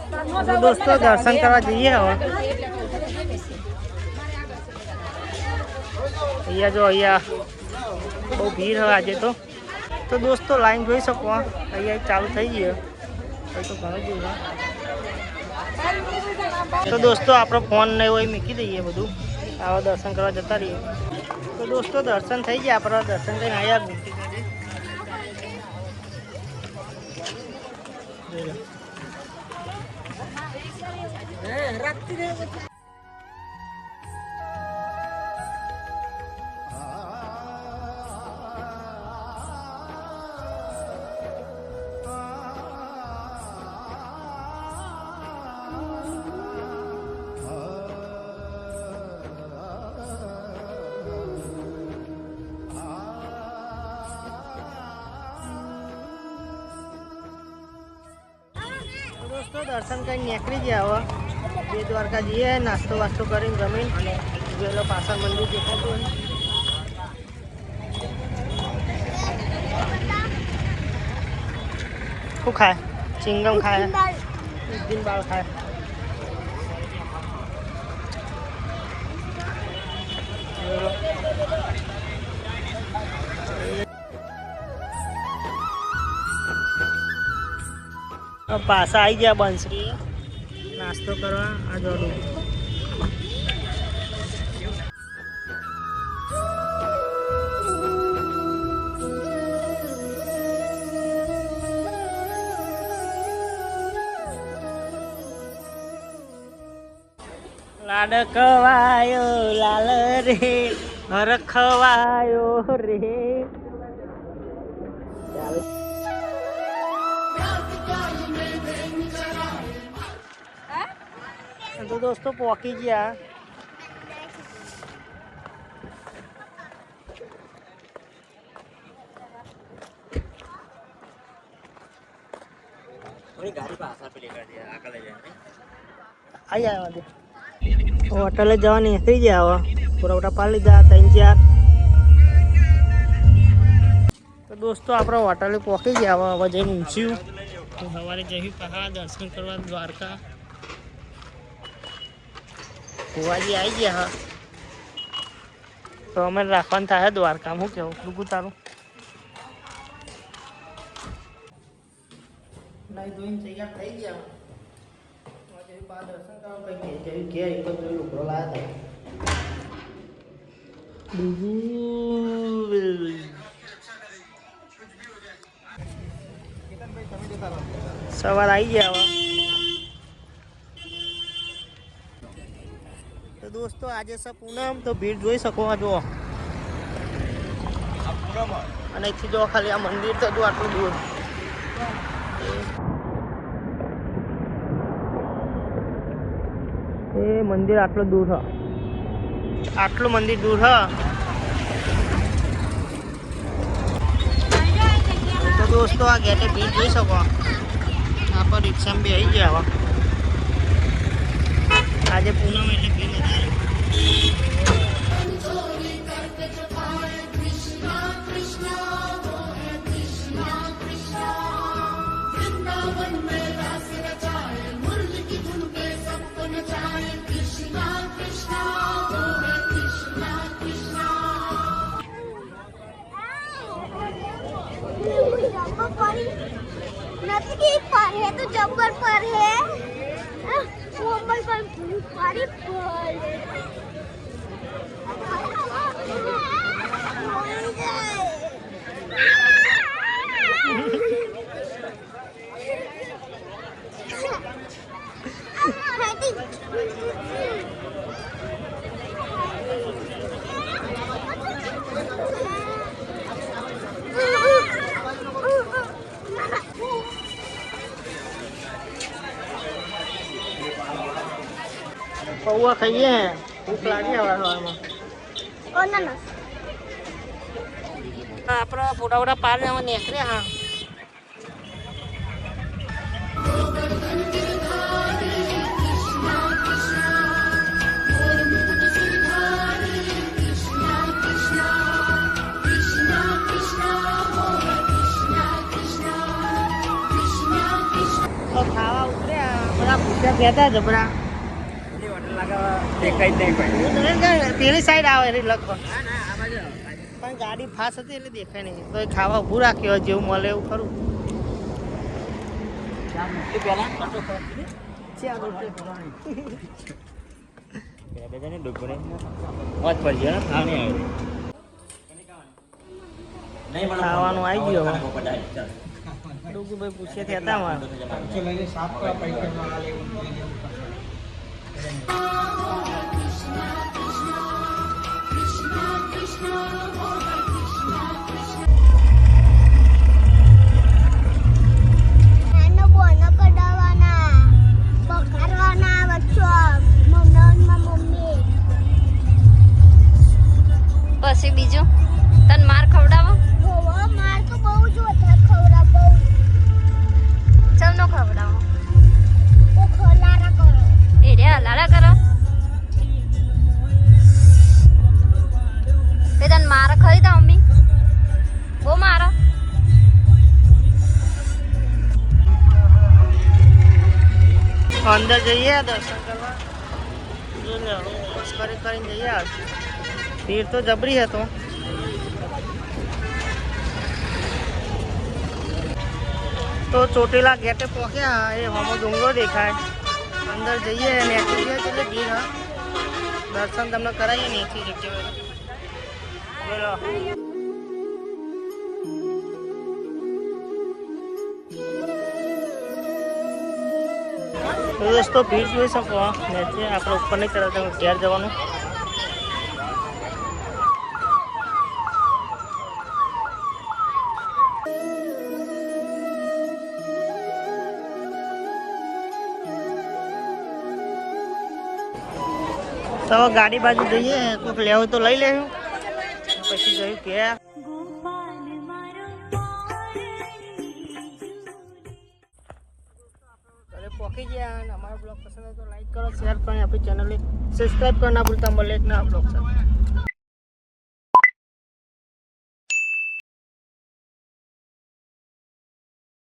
तो दोस्तों दर्शन करवा जाइए હવે અહીંયા જો અહીંયા બહુ ભીડ હવે આજે તો દોસ્તો લાઈન જોઈ શકો અહીંયા ચાલુ થઈ ગઈ તો ઘણું ભીડ તો દોસ્તો આપણો ફોન ને એવું મૂકી દઈએ બધું આવા દર્શન કરવા જતા રહીએ તો દોસ્તો દર્શન થઈ ગયા આપણા દર્શન કરીને આવ્યા ઘૂમતી दोस्तों दर्शन कर निकली गया हुआ ये द्वारका जी है नास्तो वास्तो कर जमीन जो लोग पासा मंदिर देखा तो खूब खाए चिंगम खाए दिन बाल खाए पासा आई गया बंसरी नास्तो करवा आ जोड़ू लाडकवायो लाल रे हरखवायो रे तो दोस्तों पहुंची गया गाड़ी पासा पे लेकर दिया आगे ले जाए आई आया होटल जवा निकली गया हुआ पूरा उठा पाल लीधा 3-4 तो दोस्तों आप होटल पहुंची गया हुआ हवा जैन ऊँच्यू तो सवारे जही पहाड़ दर्शन करवा द्वारका बुआजी आई गया हाँ तो अमे राखवा था द्वारका हूँ केव रूकू तारू नहीं तो तैयार थी गया दर्शन करवा लाया था सवार आई गया हुआ तो दोस्तों आज सब पूनम तो भीड़ જોઈ શકો જો અને અહીંથી જો ખાલી આ મંદિર તો આટલું દૂર એ મંદિર આટલું દૂર છે આટલું મંદિર દૂર છે તો दोस्तों આ ગેટે ભીડ જોઈ શકો આ પર રિક્ષામાં બી આવી ગયા હવે આજે પૂનમ એટલે ભીડ વધારે नदी पर है तो जंगल पर है कोमल पर पानी पौवा खाइए हैं भूख लागी हवा अपना फोटा वोटा पार निकले हाँ तो खावा उतरे જબરા પૂછ્યા કહેતા જબરા પેલી સાઈડ આવે એટલે લગભગ પણ ગાડી ફાસ્ટ હતી એટલે દેખાય નહીં તો એ ખાવા ઊભું રાખ્યું હોય જેવું મળે એવું ખરું ખાવાનું આવી ગયું ડુગુભાઈ પૂછે હતા મારે પછી બીજું તને માર ખવડાવો માર તો બહુ જ વધારે ખવડાવ બહુ ચલ નો ખવડાવો ઓ ખલારા કરો એ રે લારા કરો તે તને માર ખરી તા મમ્મી બહુ મારો અંદર જઈએ દર્શન કરવા કરીને જઈએ ભીડ તો જબરી હતો તો ચોટીલા ગેટે પહોંચ્યા એ હમો ડુંગરો દેખાય અંદર જઈએ અને એટલે ભીડ હા દર્શન તમને કરાવીએ ને એથી જગ્યાએ બોલો તો દોસ્તો ભીડ જોઈ શકો નીચે આપણે ઉપર નહીં ચડતા ઘેર જવાનું તો ગાડી બાજુ જઈએ કોઈક લેવું તો લઈ લેવું પછી જયું કે પહોંચી ગયા અને અમારો બ્લોગ પસંદ હોય તો લાઈક કરો શેર કરો આપણી ચેનલને સબસ્ક્રાઈબ કરો ના ભૂલતા મળે એક નવા બ્લોગ સાથે